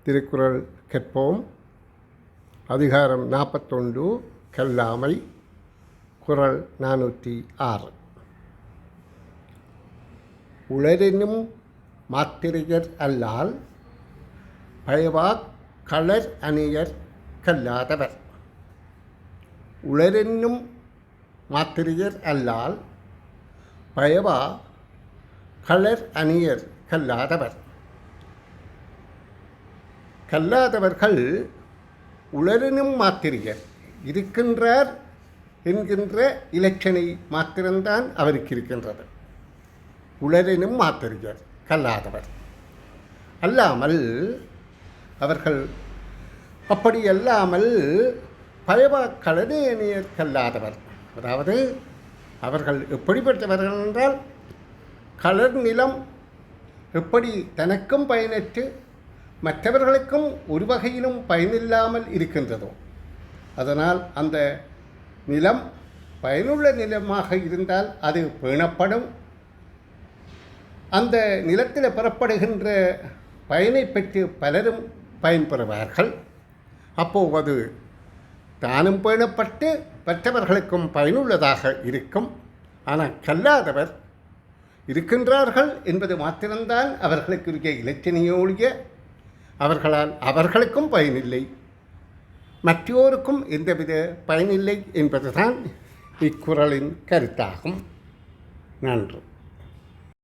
திருக்குறள் கேட்போம். அதிகாரம் 41 கல்லாமை. குறள் 406. உளரெனும் மாத்திரையர் அல்லால் பயவாக் களர் அணியர் கல்லாதவர். உளரென்னும் மாத்திரையர் அல்லால் பயவா களர் அணியர் கல்லாதவர். கல்லாதவர்கள் உளரெனும் மாத்திரையர் இருக்கின்றார் என்கின்ற இலட்சணை மாத்திரம்தான் அவருக்கு இருக்கின்றது. உளரெனும் மாத்திரையர் கல்லாதவர் அல்லாமல் அவர்கள் அப்படி அல்லாமல் பயவா களரணியர் கல்லாதவர். அதாவது அவர்கள் எப்படிப்பட்டவர்கள் என்றால், களர் நிலம் எப்படி தனக்கும் பயனற்று மற்றவர்களுக்கும் ஒரு வகையிலும் பயனில்லாமல் இருக்கின்றதோ, அதனால் அந்த நிலம் பயனுள்ள நிலமாக இருந்தால் அது பேணப்படும். அந்த நிலத்தில் பெறப்படுகின்ற பயனை பெற்று பலரும் பயன்பெறுவார்கள். அப்போது அது தானும் பேணப்பட்டு மற்றவர்களுக்கும் பயனுள்ளதாக இருக்கும். ஆனால் கல்லாதவர் இருக்கின்றார்கள் என்பது மாத்திரம்தான் அவர்களுக்குரிய இலட்சணையோடைய அவர்களால் அவர்களுக்கும் பயனில்லை, மற்றோருக்கும் எந்தவித பயனில்லை என்பதுதான் இக்குறளின் கருத்தாகும். நன்றி.